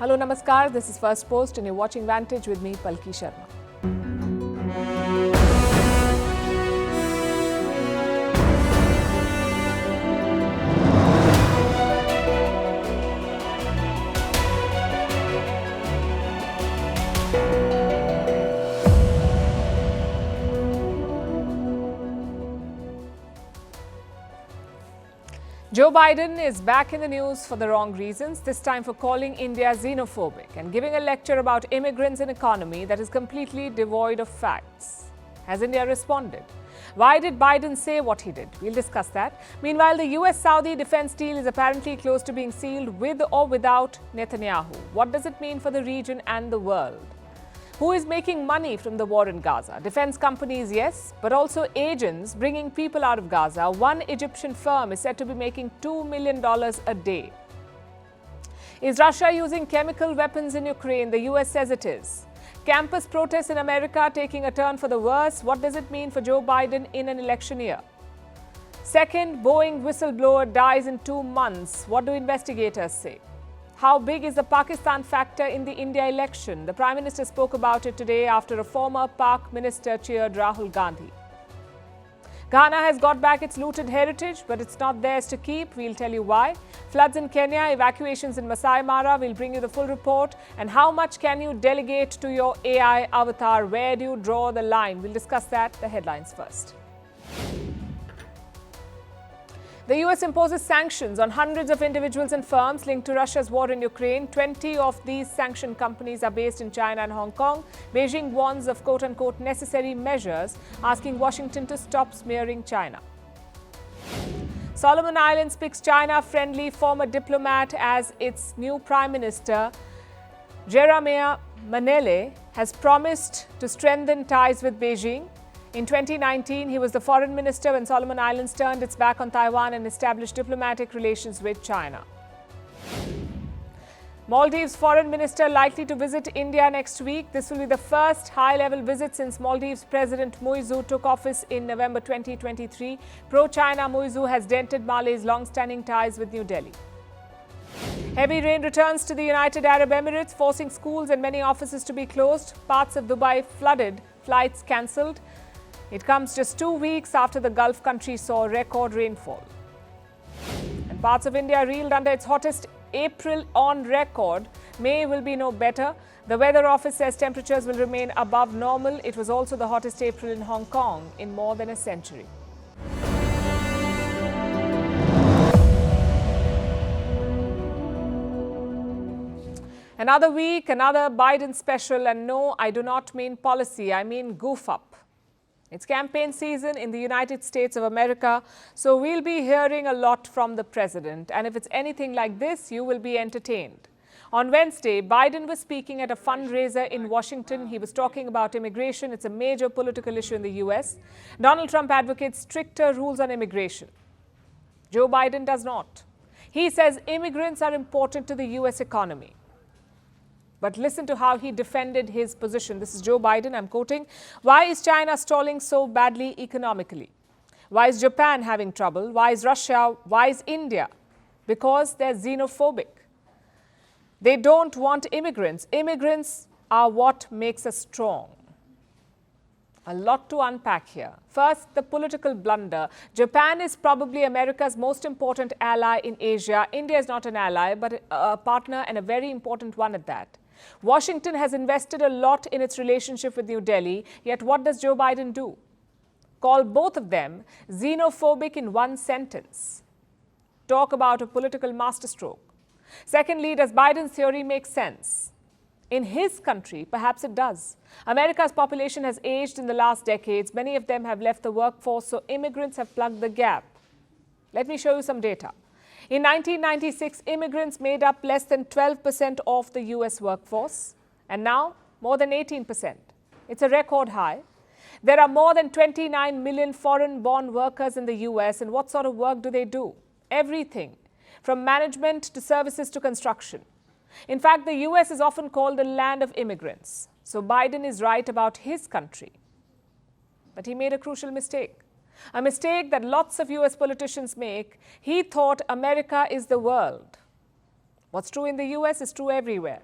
Hello, Namaskar. This is Firstpost and you're watching Vantage with me, Palki Sharma. Joe Biden is back in the news for the wrong reasons, this time for calling India xenophobic and giving a lecture about immigrants and economy that is completely devoid of facts. Has India responded? Why did Biden say what he did? We'll discuss that. Meanwhile, the US-Saudi defense deal is apparently close to being sealed with or without Netanyahu. What does it mean for the region and the world? Who is making money from the war in Gaza? Defense companies, yes, but also agents bringing people out of Gaza. One Egyptian firm is said to be making $2 million a day. Is Russia using chemical weapons in Ukraine? The US says it is. Campus protests in America taking a turn for the worse. What does it mean for Joe Biden in an election year? Second, Boeing whistleblower dies in 2 months. What do investigators say? How big is the Pakistan factor in the India election? The Prime Minister spoke about it today after a former Pak minister cheered Rahul Gandhi. Ghana has got back its looted heritage, but it's not theirs to keep. We'll tell you why. Floods in Kenya, evacuations in Masai Mara. We'll bring you the full report. And how much can you delegate to your AI avatar? Where do you draw the line? We'll discuss that. The headlines first. The US imposes sanctions on hundreds of individuals and firms linked to Russia's war in Ukraine. 20 of these sanctioned companies are based in China and Hong Kong. Beijing warns of quote-unquote necessary measures, asking Washington to stop smearing China. Solomon Islands picks China-friendly former diplomat as its new Prime Minister. Jeremiah Manele has promised to strengthen ties with Beijing. In 2019, he was the foreign minister when Solomon Islands turned its back on Taiwan and established diplomatic relations with China. Maldives foreign minister likely to visit India next week. This will be the first high-level visit since Maldives President Muizu took office in November 2023. Pro-China Muizu has dented Mali's long-standing ties with New Delhi. Heavy rain returns to the United Arab Emirates, forcing schools and many offices to be closed. Parts of Dubai flooded, flights cancelled. It comes just 2 weeks after the Gulf country saw record rainfall. And parts of India reeled under its hottest April on record. May will be no better. The weather office says temperatures will remain above normal. It was also the hottest April in Hong Kong in more than a century. Another week, another Biden special, and no, I do not mean policy, I mean goof up. It's campaign season in the United States of America, so we'll be hearing a lot from the president. And if it's anything like this, you will be entertained. On Wednesday, Biden was speaking at a fundraiser in Washington. He was talking about immigration. It's a major political issue in the US. Donald Trump advocates stricter rules on immigration. Joe Biden does not. He says immigrants are important to the US economy. But listen to how he defended his position. This is Joe Biden, I'm quoting. Why is China stalling so badly economically? Why is Japan having trouble? Why is Russia? Why is India? Because they're xenophobic. They don't want immigrants. Immigrants are what makes us strong. A lot to unpack here. First, the political blunder. Japan is probably America's most important ally in Asia. India is not an ally, but a partner, and a very important one at that. Washington has invested a lot in its relationship with New Delhi, yet what does Joe Biden do? Call both of them xenophobic in one sentence. Talk about a political masterstroke. Secondly, does Biden's theory make sense? In his country, perhaps it does. America's population has aged in the last decades. Many of them have left the workforce, so immigrants have plugged the gap. Let me show you some data. In 1996, immigrants made up less than 12% of the US workforce, and now more than 18%. It's a record high. There are more than 29 million foreign-born workers in the US, and what sort of work do they do? Everything, from management to services to construction. In fact, the US is often called the land of immigrants. So Biden is right about his country. But he made a crucial mistake. A mistake that lots of US politicians make. He thought America is the world. What's true in the US is true everywhere.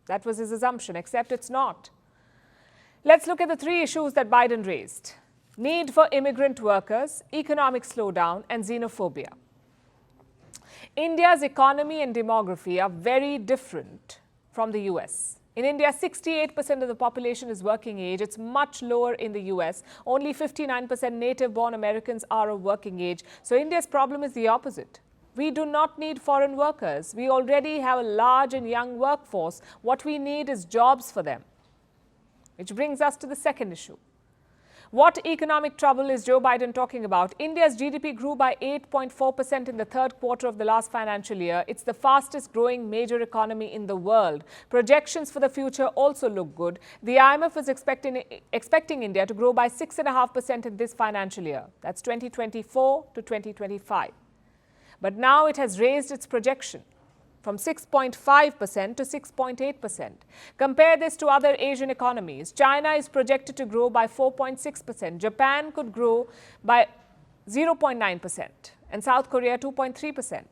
That was his assumption, except it's not. Let's look at the three issues that Biden raised: need for immigrant workers, economic slowdown, and xenophobia. India's economy and demography are very different from the US. In India, 68% of the population is working age. It's much lower in the US. Only 59% native-born Americans are of working age. So India's problem is the opposite. We do not need foreign workers. We already have a large and young workforce. What we need is jobs for them. Which brings us to the second issue. What economic trouble is Joe Biden talking about? India's GDP grew by 8.4% in the third quarter of the last financial year. It's the fastest growing major economy in the world. Projections for the future also look good. The IMF is expecting India to grow by 6.5% in this financial year. That's 2024 to 2025. But now it has raised its projection from 6.5% to 6.8%. Compare this to other Asian economies. China is projected to grow by 4.6%. Japan could grow by 0.9%. And South Korea 2.3%.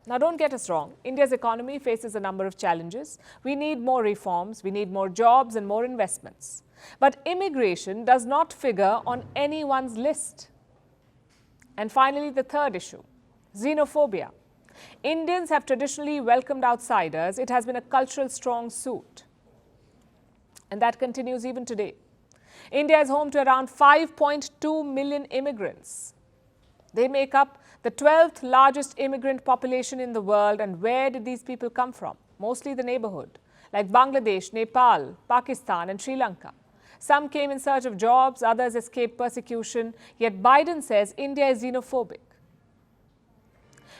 Now, don't get us wrong. India's economy faces a number of challenges. We need more reforms. We need more jobs and more investments. But immigration does not figure on anyone's list. And finally, the third issue, xenophobia. Indians have traditionally welcomed outsiders. It has been a cultural strong suit. And that continues even today. India is home to around 5.2 million immigrants. They make up the 12th largest immigrant population in the world. And where did these people come from? Mostly the neighborhood, like Bangladesh, Nepal, Pakistan, and Sri Lanka. Some came in search of jobs, others escaped persecution. Yet Biden says India is xenophobic.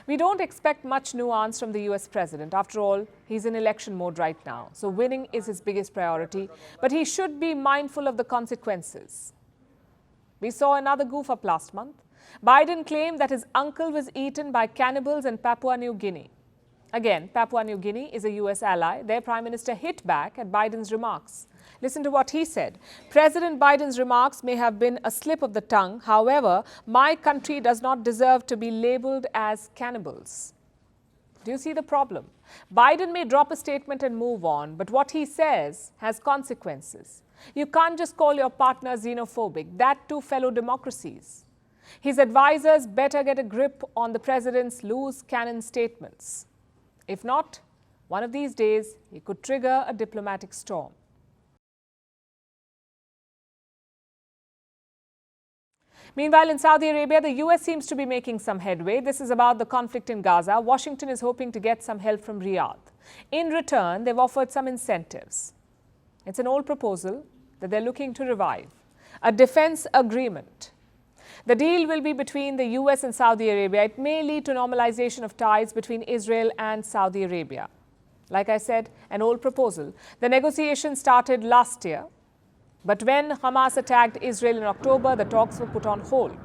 We don't expect much nuance from the US president. After all, he's in election mode right now. So winning is his biggest priority. But he should be mindful of the consequences. We saw another goof up last month. Biden claimed that his uncle was eaten by cannibals in Papua New Guinea. Again, Papua New Guinea is a US ally. Their prime minister hit back at Biden's remarks. Listen to what he said. President Biden's remarks may have been a slip of the tongue. However, my country does not deserve to be labeled as cannibals. Do you see the problem? Biden may drop a statement and move on, but what he says has consequences. You can't just call your partner xenophobic, that too fellow democracies. His advisors better get a grip on the president's loose cannon statements. If not, one of these days, he could trigger a diplomatic storm. Meanwhile, in Saudi Arabia, the US seems to be making some headway. This is about the conflict in Gaza. Washington is hoping to get some help from Riyadh. In return, they've offered some incentives. It's an old proposal that they're looking to revive. A defense agreement. The deal will be between the US and Saudi Arabia. It may lead to normalization of ties between Israel and Saudi Arabia. Like I said, an old proposal. The negotiations started last year. But when Hamas attacked Israel in October, the talks were put on hold.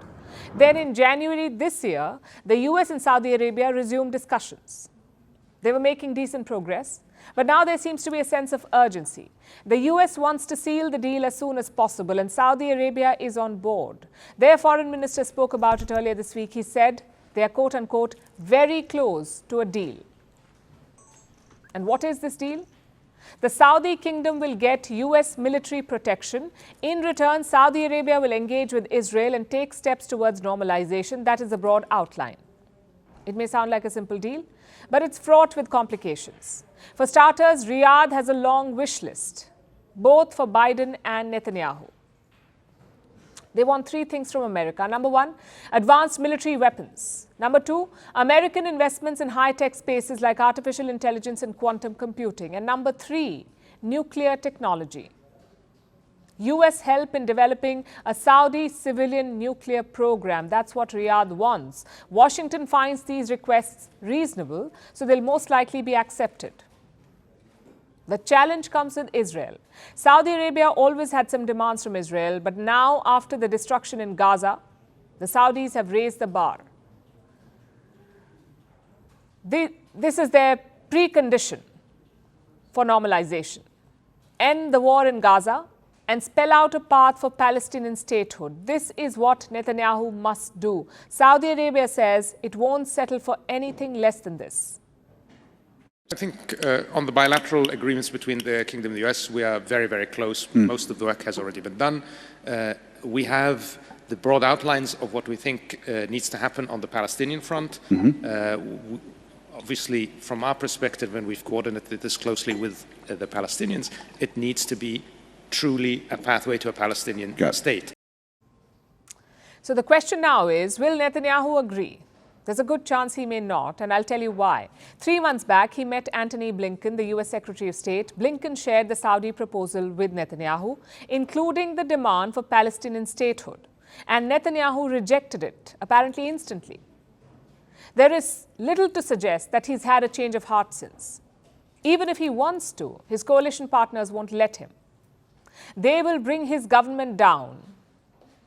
Then in January this year, the US and Saudi Arabia resumed discussions. They were making decent progress, but now there seems to be a sense of urgency. The US wants to seal the deal as soon as possible, and Saudi Arabia is on board. Their foreign minister spoke about it earlier this week. He said they are, quote unquote, very close to a deal. And what is this deal? The Saudi kingdom will get US military protection. In return, Saudi Arabia will engage with Israel and take steps towards normalization. That is a broad outline. It may sound like a simple deal, but it's fraught with complications. For starters, Riyadh has a long wish list, both for Biden and Netanyahu. They want three things from America. Number one, advanced military weapons. Number two, American investments in high-tech spaces like artificial intelligence and quantum computing. And number three, nuclear technology. US help in developing a Saudi civilian nuclear program. That's what Riyadh wants. Washington finds these requests reasonable, so they'll most likely be accepted. The challenge comes with Israel. Saudi Arabia always had some demands from Israel, but now after the destruction in Gaza, the Saudis have raised the bar. This is their precondition for normalization. End the war in Gaza and spell out a path for Palestinian statehood. This is what Netanyahu must do. Saudi Arabia says it won't settle for anything less than this. I think on the bilateral agreements between the Kingdom and the US, we are very, very close. Most of the work has already been done. We have the broad outlines of what we think needs to happen on the Palestinian front. Obviously, from our perspective, when we've coordinated this closely with the Palestinians, it needs to be truly a pathway to a Palestinian state. So the question now is, will Netanyahu agree? There's a good chance he may not, and I'll tell you why. 3 months back, he met Antony Blinken, the US Secretary of State. Blinken shared the Saudi proposal with Netanyahu, including the demand for Palestinian statehood. And Netanyahu rejected it, apparently instantly. There is little to suggest that he's had a change of heart since. Even if he wants to, his coalition partners won't let him. They will bring his government down.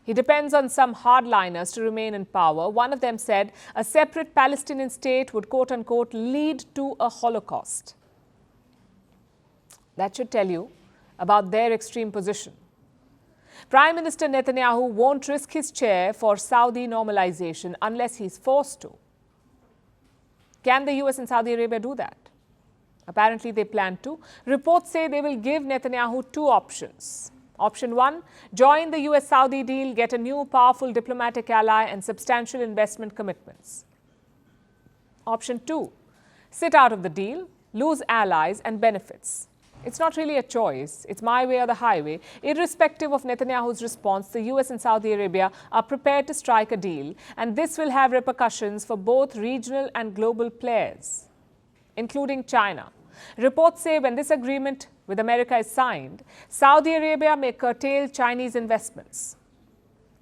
He depends on some hardliners to remain in power. One of them said a separate Palestinian state would, quote unquote, lead to a Holocaust. That should tell you about their extreme position. Prime Minister Netanyahu won't risk his chair for Saudi normalization unless he's forced to. Can the US and Saudi Arabia do that? Apparently they plan to. Reports say they will give Netanyahu 2 options. Option 1, join the US-Saudi deal, get a new powerful diplomatic ally and substantial investment commitments. Option 2, sit out of the deal, lose allies and benefits. It's not really a choice. It's my way or the highway. Irrespective of Netanyahu's response, the US and Saudi Arabia are prepared to strike a deal, and this will have repercussions for both regional and global players, including China. Reports say when this agreement with America is signed, Saudi Arabia may curtail Chinese investments,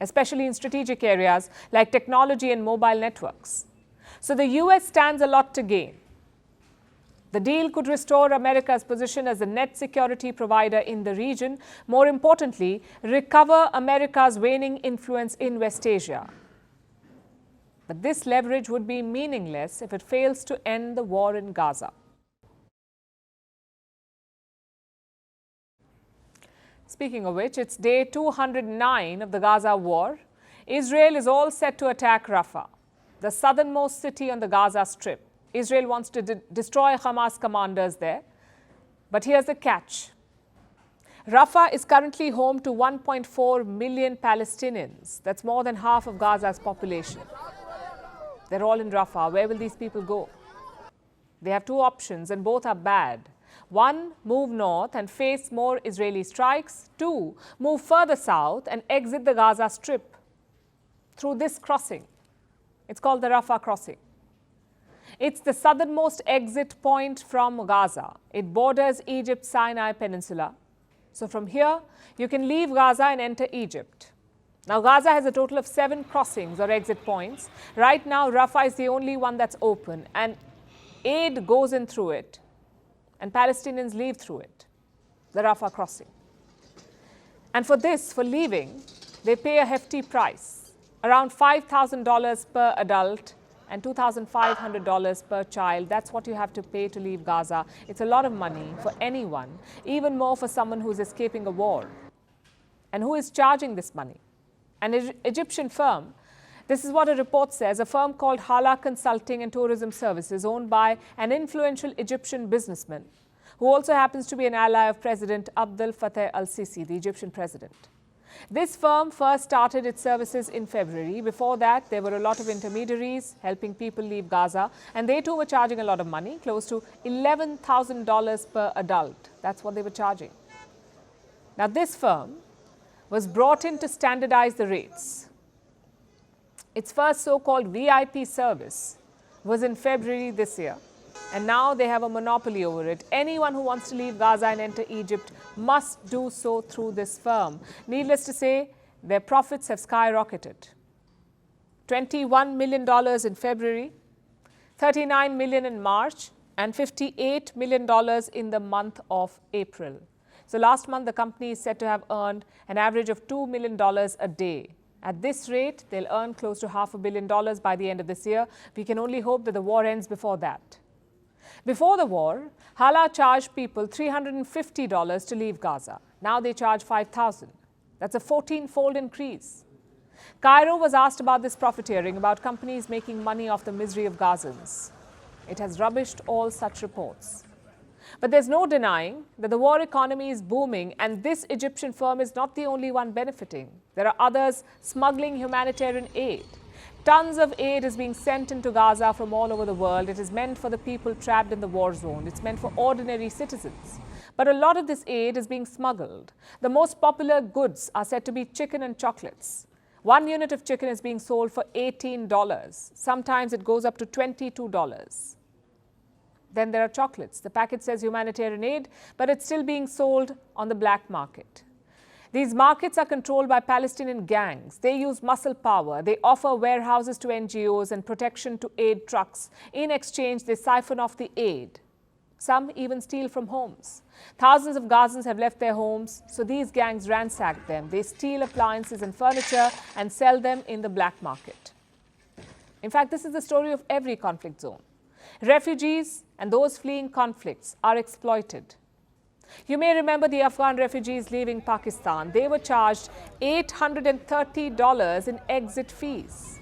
especially in strategic areas like technology and mobile networks. So the US stands a lot to gain. The deal could restore America's position as a net security provider in the region. More importantly, recover America's waning influence in West Asia. But this leverage would be meaningless if it fails to end the war in Gaza. Speaking of which, it's day 209 of the Gaza war. Israel is all set to attack Rafah, the southernmost city on the Gaza Strip. Israel wants to destroy Hamas commanders there. But here's the catch. Rafah is currently home to 1.4 million Palestinians. That's more than half of Gaza's population. They're all in Rafah. Where will these people go? They have 2 options, and both are bad. 1, move north and face more Israeli strikes. 2, move further south and exit the Gaza Strip through this crossing. It's called the Rafah crossing. It's the southernmost exit point from Gaza. It borders Egypt's Sinai Peninsula. So from here, you can leave Gaza and enter Egypt. Now, Gaza has a total of 7 crossings or exit points. Right now, Rafah is the only one that's open, and aid goes in through it, and Palestinians leave through it, the Rafah crossing. And for this, for leaving, they pay a hefty price, around $5,000 per adult and $2,500 per child. That's what you have to pay to leave Gaza. It's a lot of money for anyone, even more for someone who's escaping a war. And who is charging this money? An Egyptian firm. This is what a report says, a firm called Hala Consulting and Tourism Services, owned by an influential Egyptian businessman, who also happens to be an ally of President Abdel Fattah al-Sisi, the Egyptian president. This firm first started its services in February. Before that, there were a lot of intermediaries helping people leave Gaza, and they too were charging a lot of money, close to $11,000 per adult. That's what they were charging. Now, this firm was brought in to standardize the rates. Its first so-called VIP service was in February this year, and now they have a monopoly over it. Anyone who wants to leave Gaza and enter Egypt must do so through this firm. Needless to say, their profits have skyrocketed. $21 million in February, $39 million in March, and $58 million in the month of April. So last month, the company is said to have earned an average of $2 million a day. At this rate, they'll earn close to $500 million by the end of this year. We can only hope that the war ends before that. Before the war, Hala charged people $350 to leave Gaza. Now they charge $5,000. That's a 14-fold increase. Cairo was asked about this profiteering, about companies making money off the misery of Gazans. It has rubbished all such reports. But there's no denying that the war economy is booming, and this Egyptian firm is not the only one benefiting. There are others smuggling humanitarian aid. Tons of aid is being sent into Gaza from all over the world. It is meant for the people trapped in the war zone. It's meant for ordinary citizens. But a lot of this aid is being smuggled. The most popular goods are said to be chicken and chocolates. 1 unit of chicken is being sold for $18. Sometimes it goes up to $22. Then there are chocolates. The packet says humanitarian aid, but it's still being sold on the black market. These markets are controlled by Palestinian gangs. They use muscle power. They offer warehouses to NGOs and protection to aid trucks. In exchange, they siphon off the aid. Some even steal from homes. Thousands of Gazans have left their homes, so these gangs ransack them. They steal appliances and furniture and sell them in the black market. In fact, this is the story of every conflict zone. Refugees and those fleeing conflicts are exploited. You may remember the Afghan refugees leaving Pakistan. They were charged $830 in exit fees.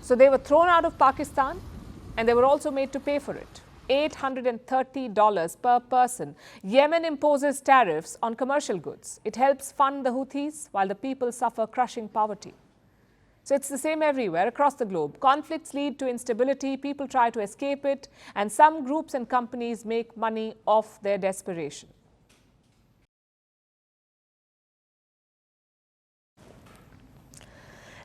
So they were thrown out of Pakistan and they were also made to pay for it. $830 per person. Yemen imposes tariffs on commercial goods. It helps fund the Houthis while the people suffer crushing poverty. So it's the same everywhere across the globe. Conflicts lead to instability, people try to escape it, and some groups and companies make money off their desperation.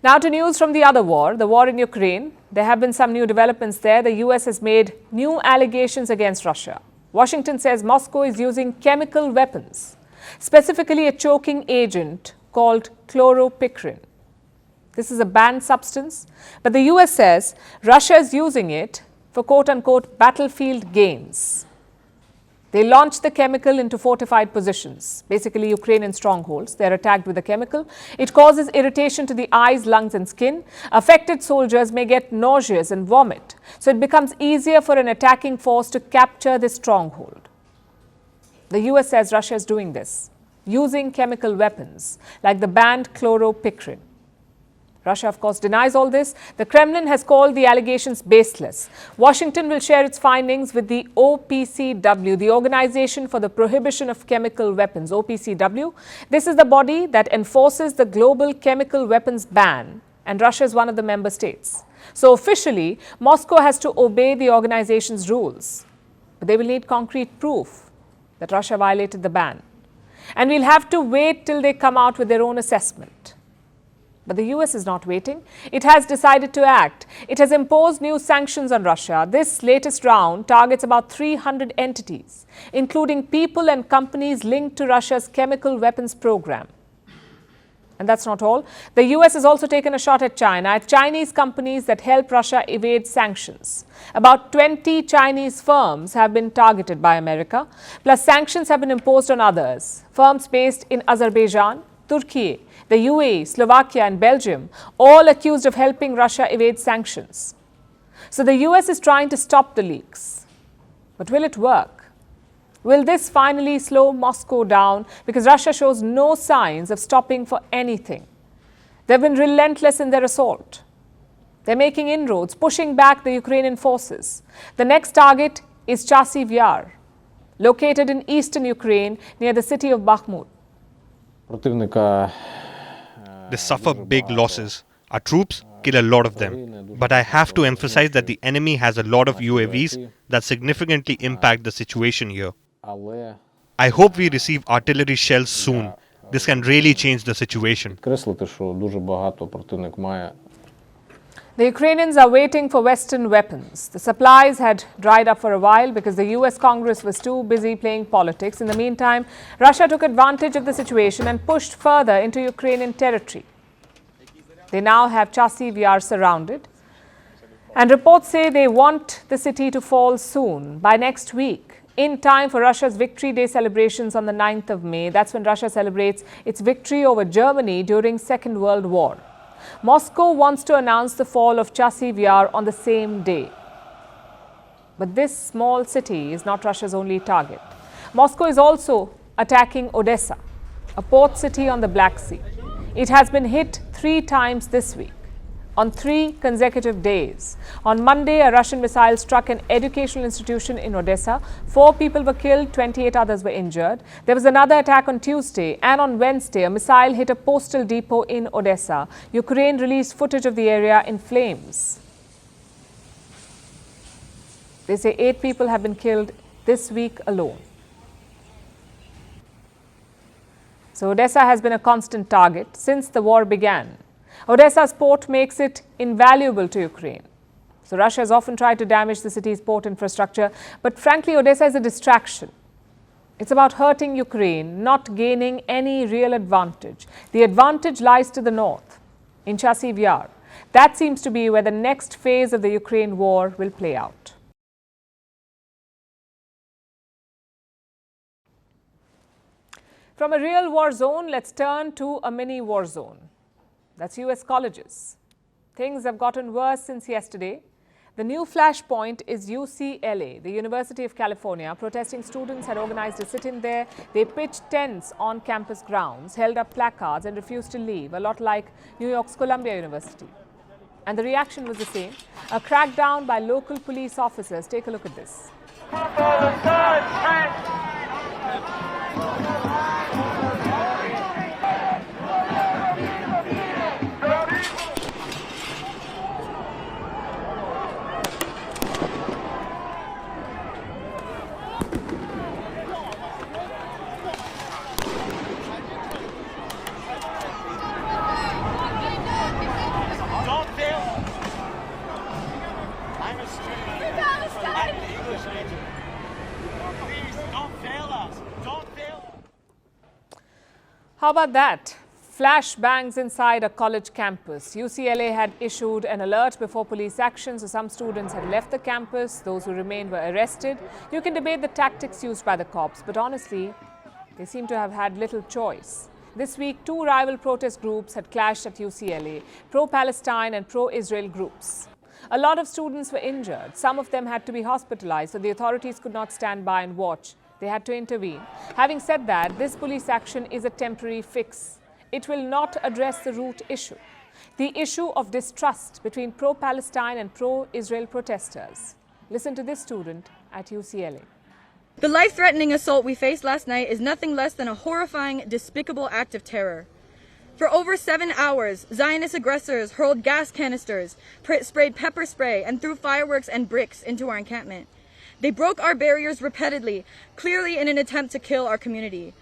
Now to news from the other war, the war in Ukraine. There have been some new developments there. The US has made new allegations against Russia. Washington says Moscow is using chemical weapons, specifically a choking agent called chloropicrin. This is a banned substance, but the US says Russia is using it for quote-unquote battlefield gains. They launched the chemical into fortified positions, basically Ukrainian strongholds. They're attacked with the chemical. It causes irritation to the eyes, lungs and skin. Affected soldiers may get nauseous and vomit, so it becomes easier for an attacking force to capture this stronghold. The US says Russia is doing this, using chemical weapons like the banned chloropicrin. Russia, of course, denies all this. The Kremlin has called the allegations baseless. Washington will share its findings with the OPCW, the Organization for the Prohibition of Chemical Weapons, OPCW. This is the body that enforces the global chemical weapons ban, and Russia is one of the member states. So officially, Moscow has to obey the organization's rules. But they will need concrete proof that Russia violated the ban. And we'll have to wait till they come out with their own assessment. But the US is not waiting. It has decided to act. It has imposed new sanctions on Russia. This latest round targets about 300 entities, including people and companies linked to Russia's chemical weapons program. And that's not all. The US has also taken a shot at China, at Chinese companies that help Russia evade sanctions. About 20 Chinese firms have been targeted by America, plus sanctions have been imposed on others. Firms based in Azerbaijan, Turkey, the UAE, Slovakia and Belgium, all accused of helping Russia evade sanctions. So the US is trying to stop the leaks. But will it work? Will this finally slow Moscow down? Because Russia shows no signs of stopping for anything. They've been relentless in their assault. They're making inroads, pushing back the Ukrainian forces. The next target is Chasiv Yar, located in eastern Ukraine near the city of Bakhmut. They suffer big losses. Our troops kill a lot of them. But I have to emphasize that the enemy has a lot of UAVs that significantly impact the situation here. I hope we receive artillery shells soon. This can really change the situation. The Ukrainians are waiting for Western weapons. The supplies had dried up for a while because the US Congress was too busy playing politics. In the meantime, Russia took advantage of the situation and pushed further into Ukrainian territory. They now have Chasiv Yar surrounded. And reports say they want the city to fall soon, by next week, in time for Russia's Victory Day celebrations on the 9th of May. That's when Russia celebrates its victory over Germany during Second World War. Moscow wants to announce the fall of Chasiv Yar on the same day. But this small city is not Russia's only target. Moscow is also attacking Odessa, a port city on the Black Sea. It has been hit 3 times this week. on 3 consecutive days. On Monday, a Russian missile struck an educational institution in Odessa. 4 people were killed, 28 others were injured. There was another attack on Tuesday, and on Wednesday, a missile hit a postal depot in Odessa. Ukraine released footage of the area in flames. They say 8 people have been killed this week alone. So Odessa has been a constant target since the war began. Odessa's port makes it invaluable to Ukraine. So Russia has often tried to damage the city's port infrastructure, but frankly, Odessa is a distraction. It's about hurting Ukraine, not gaining any real advantage. The advantage lies to the north, in Chasiv Yar. That seems to be where the next phase of the Ukraine war will play out. From a real war zone, let's turn to a mini war zone. That's US colleges. Things have gotten worse since yesterday. The new flashpoint is UCLA, the University of California. Protesting students had organized a sit-in there. They pitched tents on campus grounds, held up placards and refused to leave, a lot like New York's Columbia University. And the reaction was the same, a crackdown by local police officers. Take a look at this. How about that? Flash bangs inside a college campus. UCLA had issued an alert before police action, so some students had left the campus. Those who remained were arrested. You can debate the tactics used by the cops, but honestly, they seem to have had little choice. This week, 2 rival protest groups had clashed at UCLA, pro-Palestine and pro-Israel groups. A lot of students were injured. Some of them had to be hospitalized, so the authorities could not stand by and watch. They had to intervene. Having said that, this police action is a temporary fix. It will not address the root issue, the issue of distrust between pro-Palestine and pro-Israel protesters. Listen to this student at UCLA. The life-threatening assault we faced last night is nothing less than a horrifying, despicable act of terror. For over 7 hours, Zionist aggressors hurled gas canisters, sprayed pepper spray, and threw fireworks and bricks into our encampment. They broke our barriers repeatedly, clearly in an attempt to kill our community.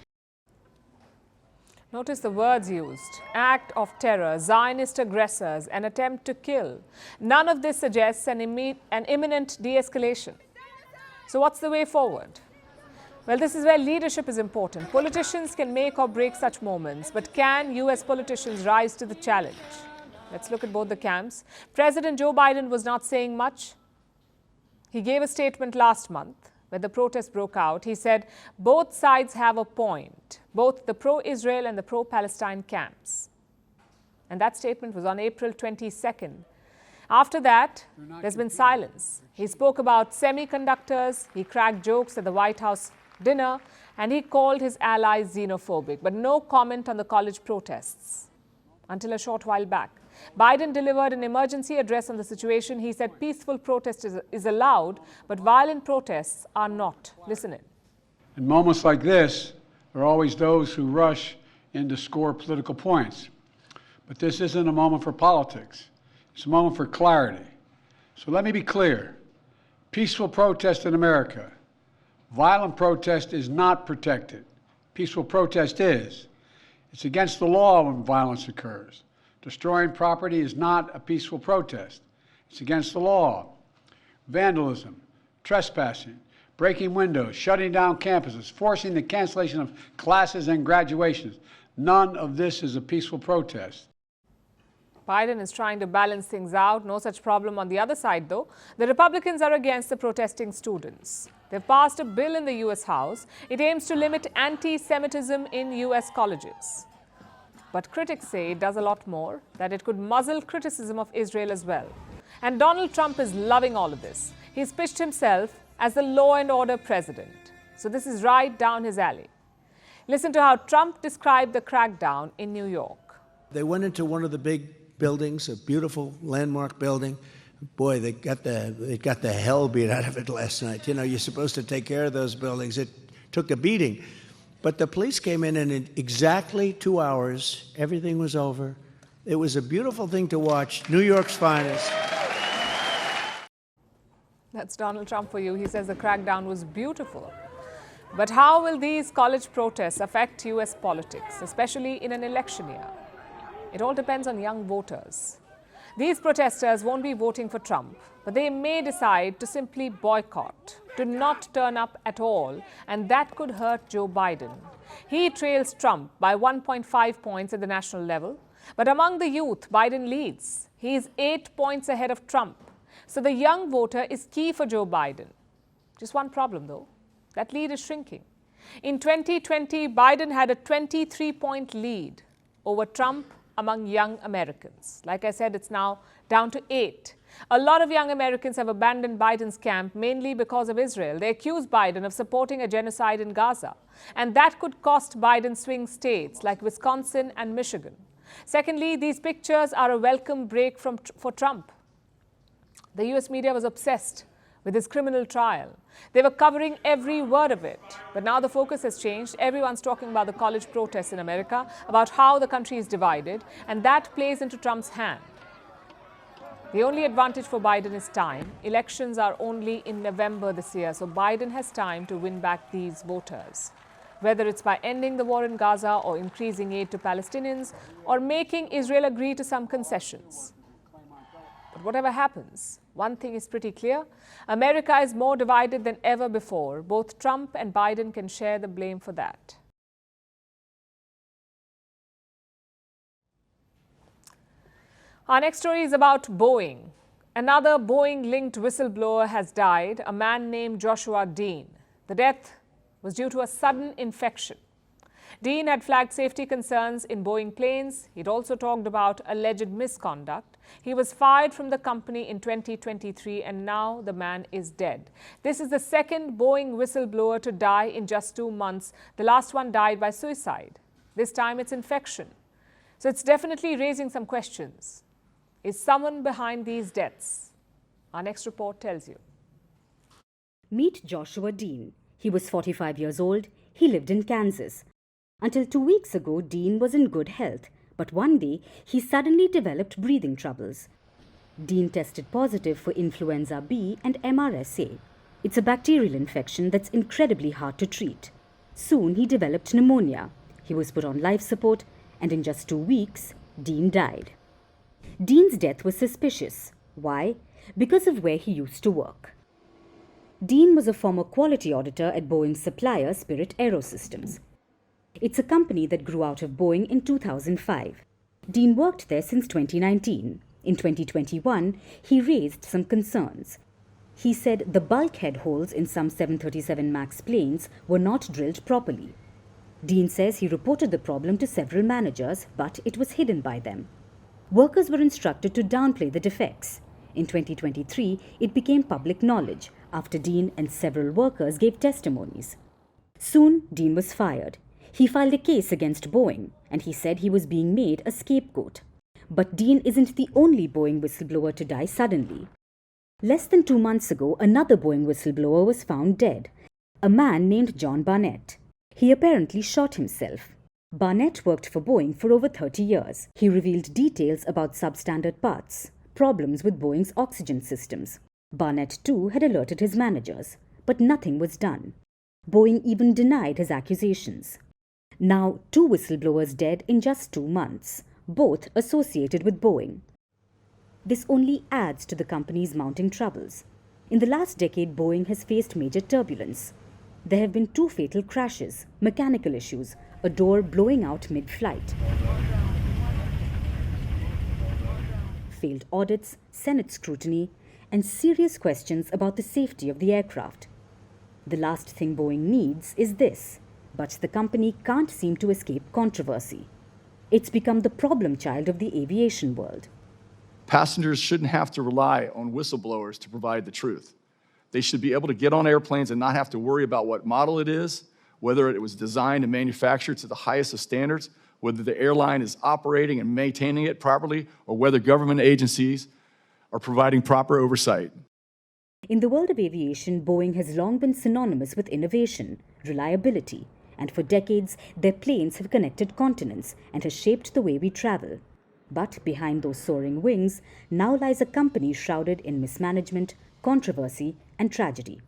Notice the words used: act of terror, Zionist aggressors, an attempt to kill. None of this suggests an imminent de-escalation. So what's the way forward? Well, this is where leadership is important. Politicians can make or break such moments, but can US politicians rise to the challenge? Let's look at both the camps. President Joe Biden was not saying much. He gave a statement last month when the protest broke out. He said both sides have a point, both the pro-Israel and the pro-Palestine camps. And that statement was on April 22nd. After that, there's been silence. He spoke about semiconductors, he cracked jokes at the White House dinner, and he called his allies xenophobic, but no comment on the college protests until a short while back. Biden delivered an emergency address on the situation. He said peaceful protest is allowed, but violent protests are not. Listen in. In moments like this, there are always those who rush in to score political points. But this isn't a moment for politics. It's a moment for clarity. So let me be clear. Peaceful protest in America. Violent protest is not protected. Peaceful protest is. It's against the law when violence occurs. Destroying property is not a peaceful protest. It's against the law. Vandalism, trespassing, breaking windows, shutting down campuses, forcing the cancellation of classes and graduations. None of this is a peaceful protest. Biden is trying to balance things out. No such problem on the other side, though. The Republicans are against the protesting students. They've passed a bill in the U.S. House. It aims to limit anti-Semitism in U.S. colleges. But critics say it does a lot more, that it could muzzle criticism of Israel as well. And Donald Trump is loving all of this. He's pitched himself as the law and order president. So this is right down his alley. Listen to how Trump described the crackdown in New York. They went into one of the big buildings, a beautiful landmark building. Boy, they got the hell beat out of it last night. You know, you're supposed to take care of those buildings. It took a beating. But the police came in, and in exactly 2 hours, everything was over. It was a beautiful thing to watch. New York's finest. That's Donald Trump for you. He says the crackdown was beautiful. But how will these college protests affect U.S. politics, especially in an election year? It all depends on young voters. These protesters won't be voting for Trump, but they may decide to simply boycott, to not turn up at all, and that could hurt Joe Biden. He trails Trump by 1.5 points at the national level, but among the youth, Biden leads. He is 8 points ahead of Trump. So the young voter is key for Joe Biden. Just one problem, though. That lead is shrinking. In 2020, Biden had a 23-point lead over Trump among young Americans. Like I said, it's now down to 8. A lot of young Americans have abandoned Biden's camp mainly because of Israel. They accuse Biden of supporting a genocide in Gaza. And that could cost Biden swing states like Wisconsin and Michigan. Secondly, these pictures are a welcome break for Trump. The US media was obsessed with his criminal trial. They were covering every word of it. But now the focus has changed. Everyone's talking about the college protests in America, about how the country is divided, and that plays into Trump's hand. The only advantage for Biden is time. Elections are only in November this year, so Biden has time to win back these voters. Whether it's by ending the war in Gaza or increasing aid to Palestinians or making Israel agree to some concessions. But whatever happens, one thing is pretty clear. America is more divided than ever before. Both Trump and Biden can share the blame for that. Our next story is about Boeing. Another Boeing-linked whistleblower has died, a man named Joshua Dean. The death was due to a sudden infection. Dean had flagged safety concerns in Boeing planes. He'd also talked about alleged misconduct. He was fired from the company in 2023, and now the man is dead. This is the second Boeing whistleblower to die in just 2 months. The last one died by suicide. This time it's infection. So it's definitely raising some questions. Is someone behind these deaths? Our next report tells you. Meet Joshua Dean. He was 45 years old. He lived in Kansas. Until 2 weeks ago, Dean was in good health, but one day he suddenly developed breathing troubles. Dean tested positive for influenza B and MRSA. It's a bacterial infection that's incredibly hard to treat. Soon he developed pneumonia. He was put on life support, and in just 2 weeks, Dean died. Dean's death was suspicious. Why? Because of where he used to work. Dean was a former quality auditor at Boeing's supplier Spirit Aerosystems. It's a company that grew out of Boeing in 2005. Dean worked there since 2019. In 2021, he raised some concerns. He said the bulkhead holes in some 737 MAX planes were not drilled properly. Dean says he reported the problem to several managers, but it was hidden by them. Workers were instructed to downplay the defects. In 2023, it became public knowledge after Dean and several workers gave testimonies. Soon, Dean was fired. He filed a case against Boeing, and he said he was being made a scapegoat. But Dean isn't the only Boeing whistleblower to die suddenly. Less than 2 months ago, another Boeing whistleblower was found dead, a man named John Barnett. He apparently shot himself. Barnett worked for Boeing for over 30 years. He revealed details about substandard parts, problems with Boeing's oxygen systems. Barnett, too, had alerted his managers, but nothing was done. Boeing even denied his accusations. Now, 2 whistleblowers dead in just 2 months, both associated with Boeing. This only adds to the company's mounting troubles. In the last decade, Boeing has faced major turbulence. There have been 2 fatal crashes, mechanical issues, a door blowing out mid-flight. Failed audits, Senate scrutiny, and serious questions about the safety of the aircraft. The last thing Boeing needs is this. But the company can't seem to escape controversy. It's become the problem child of the aviation world. Passengers shouldn't have to rely on whistleblowers to provide the truth. They should be able to get on airplanes and not have to worry about what model it is, whether it was designed and manufactured to the highest of standards, whether the airline is operating and maintaining it properly or whether government agencies are providing proper oversight. In the world of aviation, Boeing has long been synonymous with innovation, reliability, and for decades their planes have connected continents and has shaped the way we travel. But behind those soaring wings now lies a company shrouded in mismanagement, controversy, and tragedy.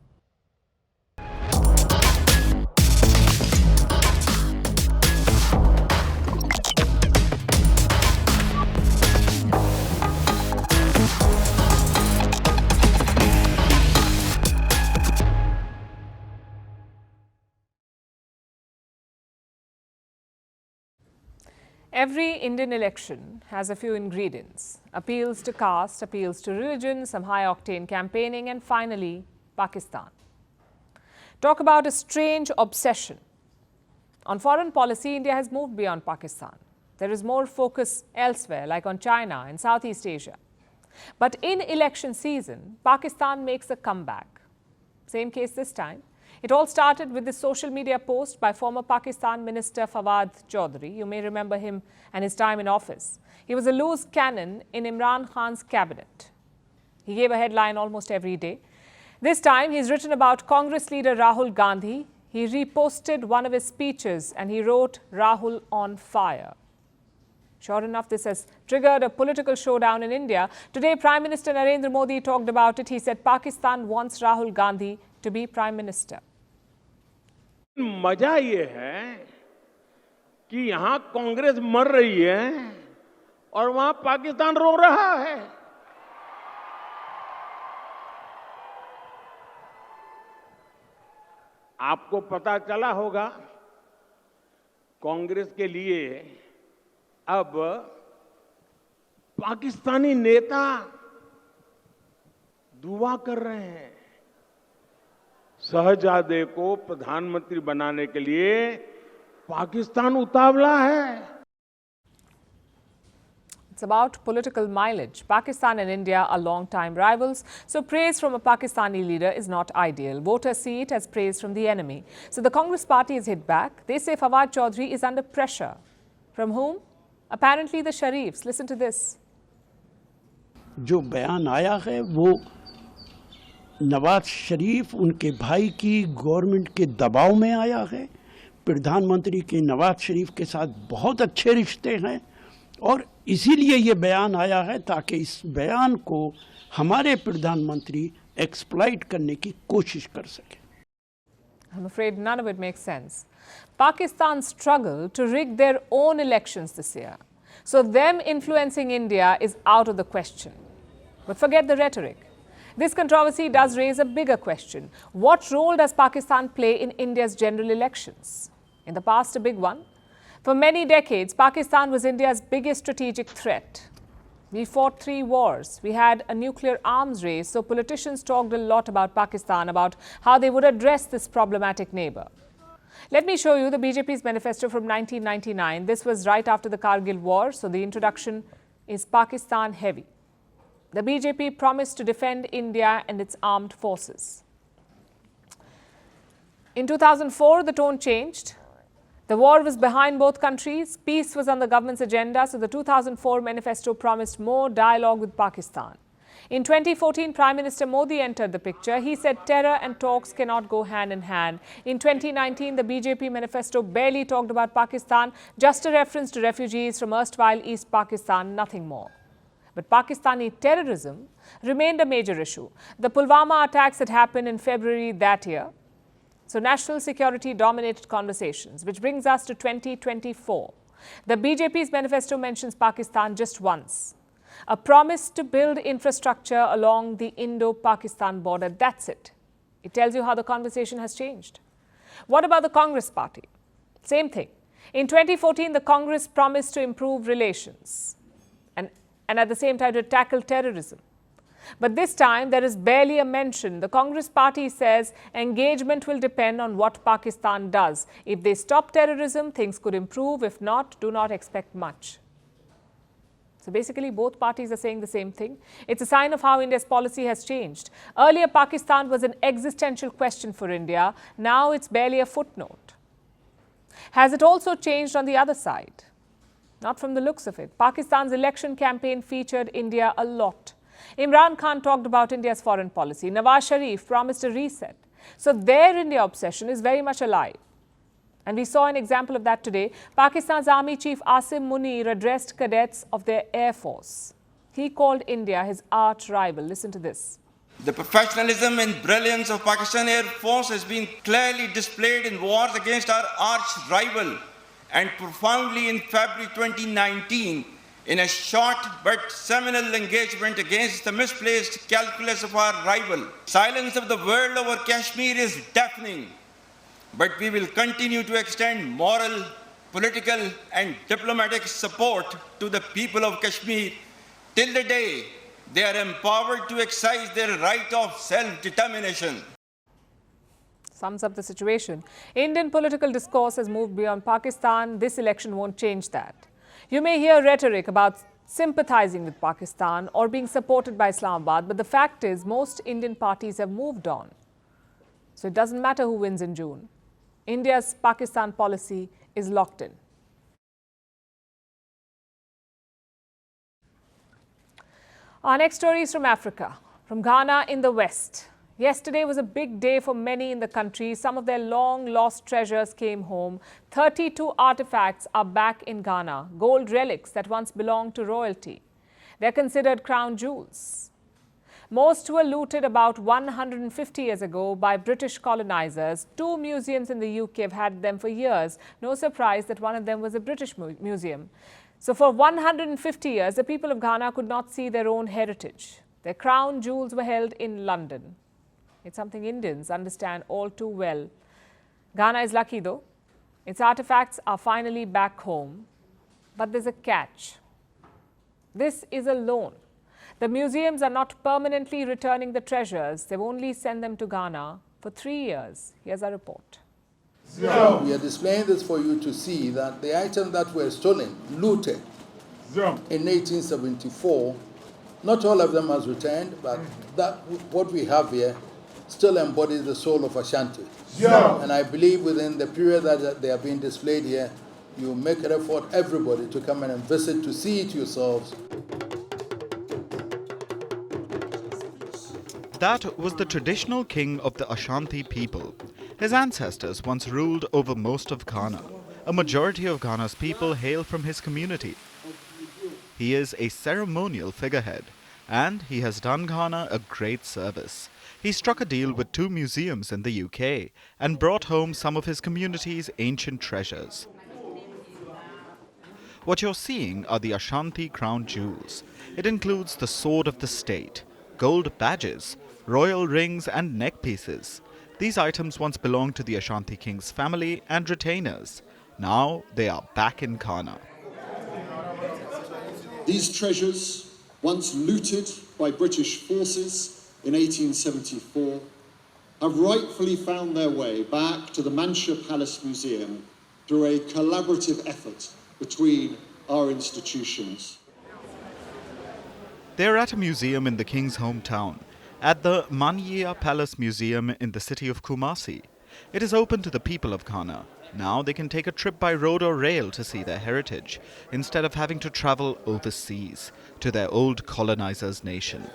Every Indian election has a few ingredients: appeals to caste, appeals to religion, some high-octane campaigning, and finally, Pakistan. Talk about a strange obsession. On foreign policy, India has moved beyond Pakistan. There is more focus elsewhere, like on China and Southeast Asia. But in election season, Pakistan makes a comeback. Same case this time. It all started with this social media post by former Pakistan Minister Fawad Chaudhry. You may remember him and his time in office. He was a loose cannon in Imran Khan's cabinet. He gave a headline almost every day. This time, he's written about Congress leader Rahul Gandhi. He reposted one of his speeches and he wrote, "Rahul on fire." Sure enough, this has triggered a political showdown in India. Today, Prime Minister Narendra Modi talked about it. He said Pakistan wants Rahul Gandhi to be Prime Minister. मजा ये है कि यहां कांग्रेस मर रही है और वहां पाकिस्तान रो रहा है। आपको पता चला होगा, कांग्रेस के लिए अब पाकिस्तानी नेता दुआ कर रहे हैं। शहजादे को प्रधानमंत्री बनाने के लिए पाकिस्तान उतावला है। It's about political mileage. Pakistan and India are long-time rivals, so praise from a Pakistani leader is not ideal. Voters see it as praise from the enemy. So the Congress party is hit back. They say Fawad Chaudhry is under pressure. From whom? Apparently the Sharifs. Listen to this. जो बयान आया है वो नवाज शरीफ उनके भाई की government के दबाव में आया है। प्रधानमंत्री के नवाज शरीफ के साथ बहुत अच्छे रिश्ते हैं और इसीलिए ये बयान आया है ताकि इस बयान को हमारे प्रधानमंत्री एक्सप्लॉइट करने की कोशिश कर सके। I'm afraid none of it makes sense. Pakistan struggled to rig their own elections this year. So them influencing India is out of the question. But forget the rhetoric. This controversy does raise a bigger question. What role does Pakistan play in India's general elections? In the past, a big one. For many decades, Pakistan was India's biggest strategic threat. We fought 3 wars. We had a nuclear arms race, so politicians talked a lot about Pakistan, about how they would address this problematic neighbor. Let me show you the BJP's manifesto from 1999. This was right after the Kargil war, so the introduction is Pakistan heavy. The BJP promised to defend India and its armed forces. In 2004, the tone changed. The war was behind both countries. Peace was on the government's agenda, so the 2004 manifesto promised more dialogue with Pakistan. In 2014, Prime Minister Modi entered the picture. He said terror and talks cannot go hand in hand. In 2019, the BJP manifesto barely talked about Pakistan, just a reference to refugees from erstwhile East Pakistan, nothing more. But Pakistani terrorism remained a major issue. The Pulwama attacks had happened in February that year. So national security dominated conversations, which brings us to 2024. The BJP's manifesto mentions Pakistan just once. A promise to build infrastructure along the Indo-Pakistan border. That's it. It tells you how the conversation has changed. What about the Congress party? Same thing. In 2014, the Congress promised to improve relations and at the same time to tackle terrorism. But this time, there is barely a mention. The Congress party says engagement will depend on what Pakistan does. If they stop terrorism, things could improve. If not, do not expect much. So basically, both parties are saying the same thing. It's a sign of how India's policy has changed. Earlier, Pakistan was an existential question for India. Now it's barely a footnote. Has it also changed on the other side? Not from the looks of it. Pakistan's election campaign featured India a lot. Imran Khan talked about India's foreign policy. Nawaz Sharif promised a reset. So their India obsession is very much alive. And we saw an example of that today. Pakistan's Army Chief Asim Munir addressed cadets of their Air Force. He called India his arch rival. Listen to this. The professionalism and brilliance of Pakistan Air Force has been clearly displayed in wars against our arch rival and profoundly in February 2019 in a short but seminal engagement against the misplaced calculus of our rival. Silence of the world over Kashmir is deafening, but we will continue to extend moral, political and diplomatic support to the people of Kashmir till the day they are empowered to exercise their right of self-determination. Sums up the situation. Indian political discourse has moved beyond Pakistan. This election won't change that. You may hear rhetoric about sympathizing with Pakistan or being supported by Islamabad, but the fact is most Indian parties have moved on. So it doesn't matter who wins in June. India's Pakistan policy is locked in. Our next story is from Africa, from Ghana in the West. Yesterday was a big day for many in the country. Some of their long-lost treasures came home. 32 artifacts are back in Ghana, gold relics that once belonged to royalty. They're considered crown jewels. Most were looted about 150 years ago by British colonizers. 2 museums in the UK have had them for years. No surprise that one of them was a British museum. So for 150 years, the people of Ghana could not see their own heritage. Their crown jewels were held in London. It's something Indians understand all too well. Ghana is lucky though. Its artifacts are finally back home. But there's a catch. This is a loan. The museums are not permanently returning the treasures. They've only sent them to Ghana for 3 years. Here's our report. We are displaying this for you to see that the items that were stolen, looted in 1874, not all of them has returned, but that what we have here still embodies the soul of Ashanti. And I believe within the period that they are being displayed here, you make an effort, everybody, to come in and visit, to see it yourselves. That was the traditional king of the Ashanti people. His ancestors once ruled over most of Ghana. A majority of Ghana's people hail from his community. He is a ceremonial figurehead, and he has done Ghana a great service. He struck a deal with 2 museums in the UK and brought home some of his community's ancient treasures. What you're seeing are the Ashanti crown jewels. It includes the sword of the state, gold badges, royal rings and neck pieces. These items once belonged to the Ashanti king's family and retainers. Now they are back in Ghana. These treasures, once looted by British forces in 1874, have rightfully found their way back to the Mansion Palace Museum through a collaborative effort between our institutions. They're at a museum in the king's hometown, at the Manyia Palace Museum in the city of Kumasi. It is open to the people of Ghana. Now they can take a trip by road or rail to see their heritage, instead of having to travel overseas to their old colonizers' nation.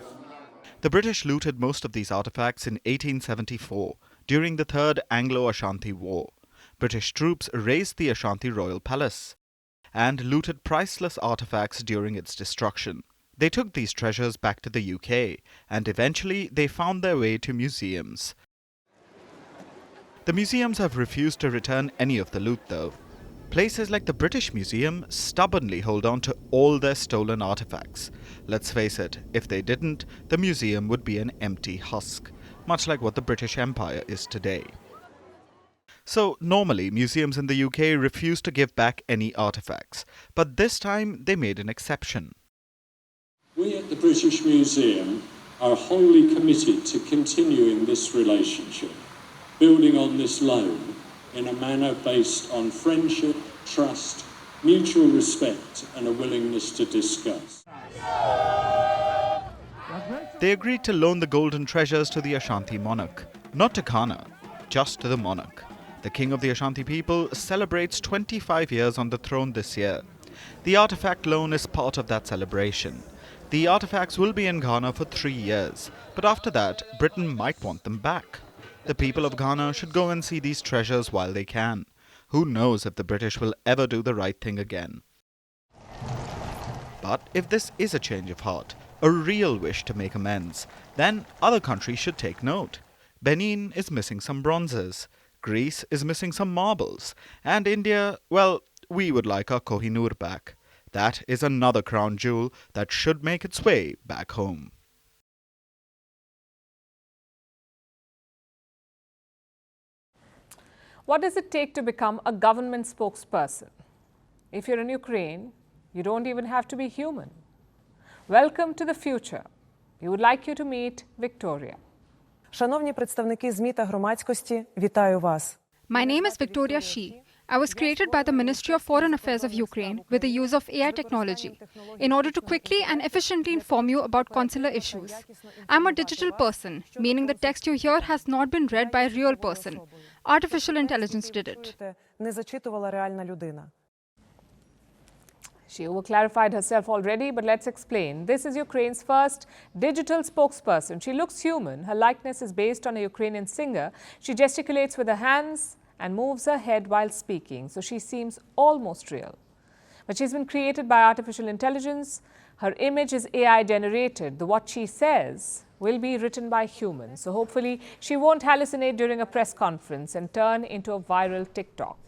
The British looted most of these artifacts in 1874, during the Third Anglo-Ashanti War. British troops razed the Ashanti Royal Palace and looted priceless artifacts during its destruction. They took these treasures back to the UK, and eventually they found their way to museums. The museums have refused to return any of the loot though. Places like the British Museum stubbornly hold on to all their stolen artifacts. Let's face it, if they didn't, the museum would be an empty husk, much like what the British Empire is today. So normally museums in the UK refuse to give back any artifacts, but this time they made an exception. We at the British Museum are wholly committed to continuing this relationship, building on this loan in a manner based on friendship, trust, mutual respect and a willingness to discuss. They agreed to loan the golden treasures to the Ashanti monarch, not to Ghana, just to the monarch. The king of the Ashanti people celebrates 25 years on the throne this year. The artifact loan is part of that celebration. The artifacts will be in Ghana for 3 years, but after that, Britain might want them back. The people of Ghana should go and see these treasures while they can. Who knows if the British will ever do the right thing again? But if this is a change of heart, a real wish to make amends, then other countries should take note. Benin is missing some bronzes, Greece is missing some marbles, and India, well, we would like our Kohinoor back. That is another crown jewel that should make its way back home. What does it take to become a government spokesperson? If you're in Ukraine, you don't even have to be human. Welcome to the future. We would like you to meet Victoria. Шановні представники ЗМІ та громадськості, вітаю вас. My name is Victoria Shi. I was created by the Ministry of Foreign Affairs of Ukraine with the use of AI technology in order to quickly and efficiently inform you about consular issues. I'm a digital person, meaning the text you hear has not been read by a real person. Artificial intelligence did it. Не зачитувала реальна людина. She overclarified herself already, but let's explain. This is Ukraine's first digital spokesperson. She looks human. Her likeness is based on a Ukrainian singer. She gesticulates with her hands and moves her head while speaking, so she seems almost real. But she's been created by artificial intelligence. Her image is AI generated. What she says will be written by humans. So hopefully she won't hallucinate during a press conference and turn into a viral TikTok.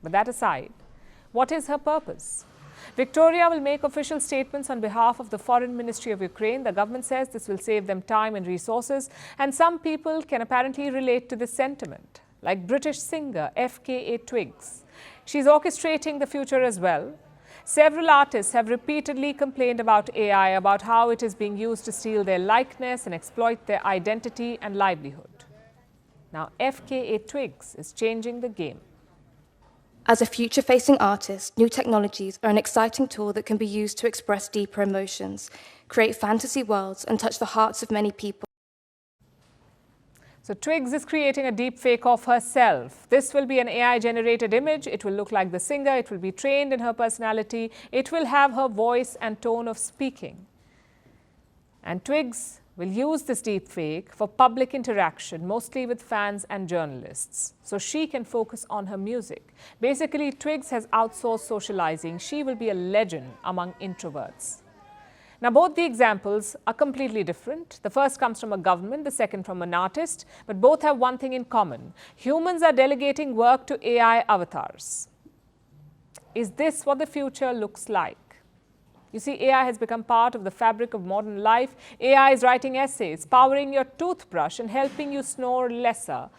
But that aside, what is her purpose? Victoria will make official statements on behalf of the Foreign Ministry of Ukraine. The government says this will save them time and resources, and some people can apparently relate to this sentiment, like British singer FKA Twigs. She's orchestrating the future as well. Several artists have repeatedly complained about AI, about how it is being used to steal their likeness and exploit their identity and livelihood. Now, FKA Twigs is changing the game. As a future-facing artist, new technologies are an exciting tool that can be used to express deeper emotions, create fantasy worlds, and touch the hearts of many people. So Twigs is creating a deep fake of herself. This will be an AI-generated image. It will look like the singer. It will be trained in her personality. It will have her voice and tone of speaking. And Twigs will use this deep fake for public interaction, mostly with fans and journalists, so she can focus on her music. Basically, Twigs has outsourced socializing. She will be a legend among introverts. Now, both the examples are completely different. The first comes from a government, the second from an artist, but both have one thing in common. Humans are delegating work to AI avatars. Is this what the future looks like? You see, AI has become part of the fabric of modern life. AI is writing essays, powering your toothbrush and helping you snore lesser.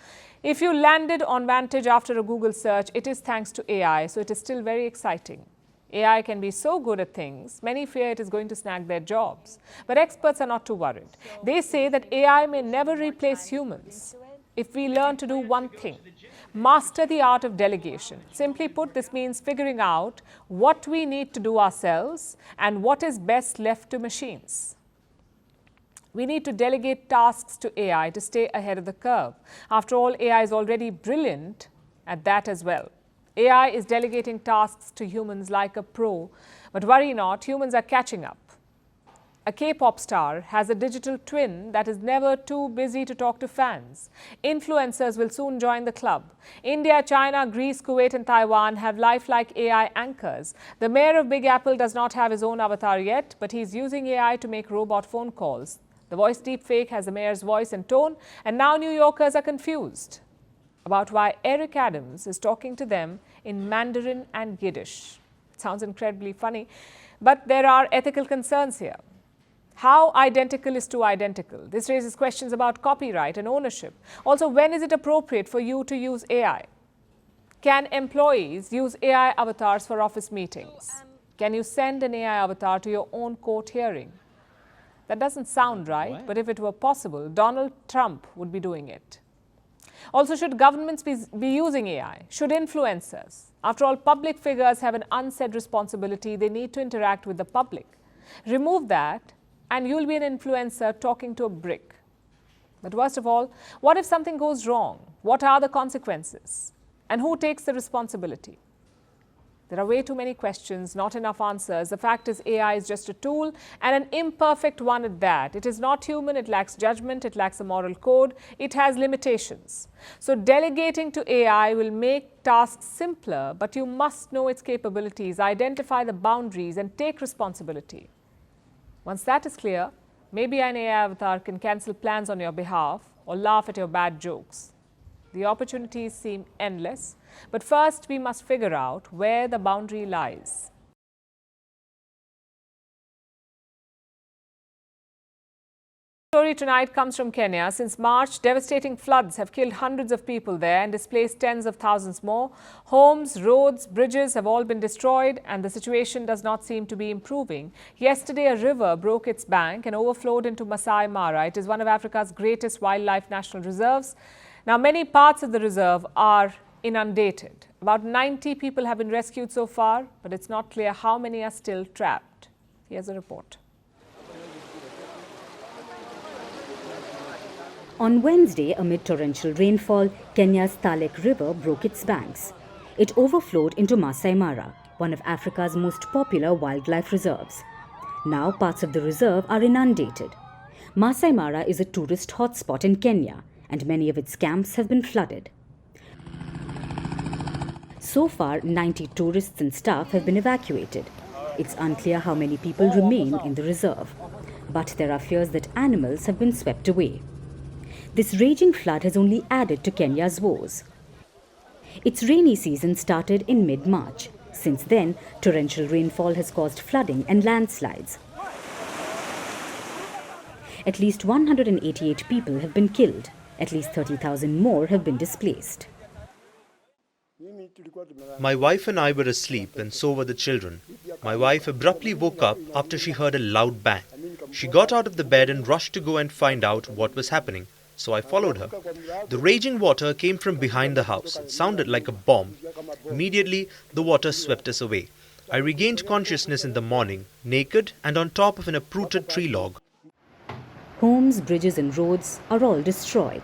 If you landed on Vantage after a Google search, it is thanks to AI, so it is still very exciting. AI can be so good at things, many fear it is going to snag their jobs. But experts are not too worried. They say that AI may never replace humans if we learn to do one thing: master the art of delegation. Simply put, this means figuring out what we need to do ourselves and what is best left to machines. We need to delegate tasks to AI to stay ahead of the curve. After all, AI is already brilliant at that as well. AI is delegating tasks to humans like a pro, but worry not, humans are catching up. A K-pop star has a digital twin that is never too busy to talk to fans. Influencers will soon join the club. India, China, Greece, Kuwait and Taiwan have lifelike AI anchors. The mayor of Big Apple does not have his own avatar yet, but he's using AI to make robot phone calls. The voice deepfake has the mayor's voice and tone, and now New Yorkers are confused about why Eric Adams is talking to them in Mandarin and Yiddish. It sounds incredibly funny, but there are ethical concerns here. How identical is too identical? This raises questions about copyright and ownership. Also, when is it appropriate for you to use AI? Can employees use AI avatars for office meetings? Can you send an AI avatar to your own court hearing? That doesn't sound right, but if it were possible, Donald Trump would be doing it. Also, should governments be using AI? Should influencers? After all, public figures have an unsaid responsibility. They need to interact with the public. Remove that, and you'll be an influencer talking to a brick. But worst of all, what if something goes wrong? What are the consequences? And who takes the responsibility? There are way too many questions, not enough answers. The fact is AI is just a tool, and an imperfect one at that. It is not human, it lacks judgment, it lacks a moral code, it has limitations. So delegating to AI will make tasks simpler, but you must know its capabilities, identify the boundaries, and take responsibility. Once that is clear, maybe an AI avatar can cancel plans on your behalf or laugh at your bad jokes. The opportunities seem endless, but first we must figure out where the boundary lies. The story tonight comes from Kenya. Since March, devastating floods have killed hundreds of people there and displaced tens of thousands more. Homes, roads, bridges have all been destroyed, and the situation does not seem to be improving. Yesterday, a river broke its bank and overflowed into Masai Mara. It is one of Africa's greatest wildlife national reserves. Now, many parts of the reserve are inundated. About 90 people have been rescued so far, but it's not clear how many are still trapped. Here's a report. On Wednesday, amid torrential rainfall, Kenya's Talek River broke its banks. It overflowed into Masai Mara, one of Africa's most popular wildlife reserves. Now, parts of the reserve are inundated. Masai Mara is a tourist hotspot in Kenya, and many of its camps have been flooded. So far, 90 tourists and staff have been evacuated. It's unclear how many people remain in the reserve, but there are fears that animals have been swept away. This raging flood has only added to Kenya's woes. Its rainy season started in mid-March. Since then, torrential rainfall has caused flooding and landslides. At least 188 people have been killed. At least 30,000 more have been displaced. My wife and I were asleep, and so were the children. My wife abruptly woke up after she heard a loud bang. She got out of the bed and rushed to go and find out what was happening. So I followed her. The raging water came from behind the house. It sounded like a bomb. Immediately, the water swept us away. I regained consciousness in the morning, naked and on top of an uprooted tree log. Homes, bridges and roads are all destroyed.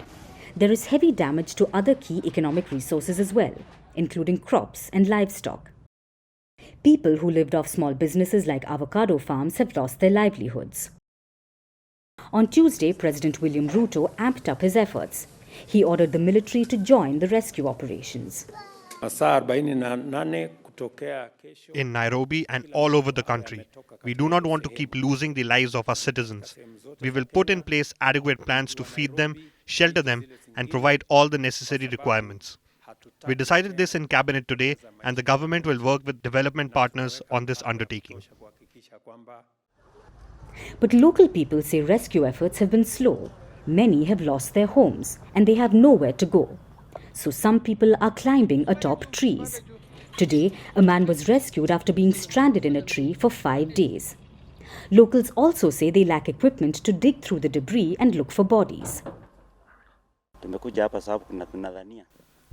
There is heavy damage to other key economic resources as well, including crops and livestock. People who lived off small businesses like avocado farms have lost their livelihoods. On Tuesday, President William Ruto amped up his efforts. He ordered the military to join the rescue operations. In Nairobi and all over the country, we do not want to keep losing the lives of our citizens. We will put in place adequate plans to feed them, shelter them, and provide all the necessary requirements. We decided this in Cabinet today, and the government will work with development partners on this undertaking. But local people say rescue efforts have been slow. Many have lost their homes, and they have nowhere to go. So some people are climbing atop trees. Today, a man was rescued after being stranded in a tree for 5 days. Locals also say they lack equipment to dig through the debris and look for bodies.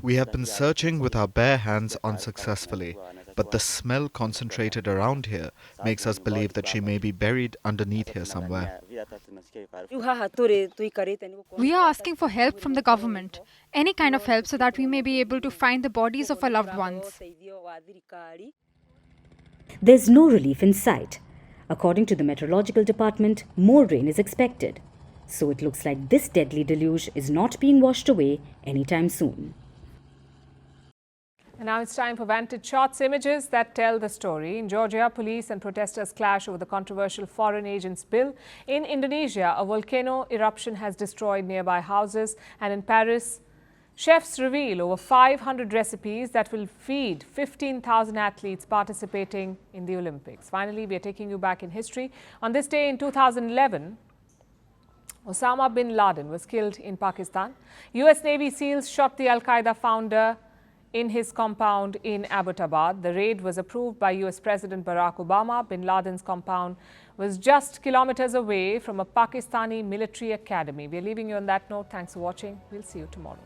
We have been searching with our bare hands unsuccessfully, but the smell concentrated around here makes us believe that she may be buried underneath here somewhere. We are asking for help from the government, any kind of help so that we may be able to find the bodies of our loved ones. There's no relief in sight. According to the Meteorological Department, more rain is expected. So it looks like this deadly deluge is not being washed away anytime soon. And now it's time for Vantage shots, images that tell the story. In Georgia, police and protesters clash over the controversial Foreign Agents Bill. In Indonesia, a volcano eruption has destroyed nearby houses. And in Paris, chefs reveal over 500 recipes that will feed 15,000 athletes participating in the Olympics. Finally, we are taking you back in history. On this day in 2011, Osama bin Laden was killed in Pakistan. US Navy SEALs shot the Al-Qaeda founder in his compound in Abbottabad. The raid was approved by US President Barack Obama. Bin Laden's compound was just kilometers away from a Pakistani military academy. We are leaving you on that note. Thanks for watching. We'll see you tomorrow.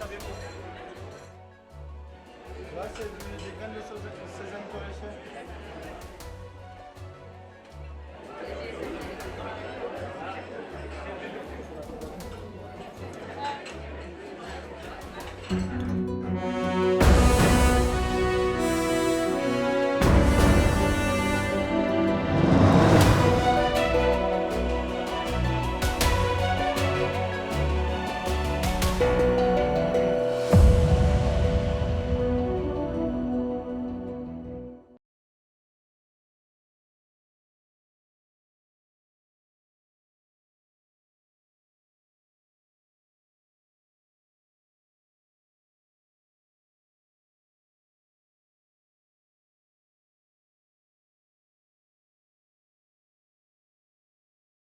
Weißt du, wie kann das so sein,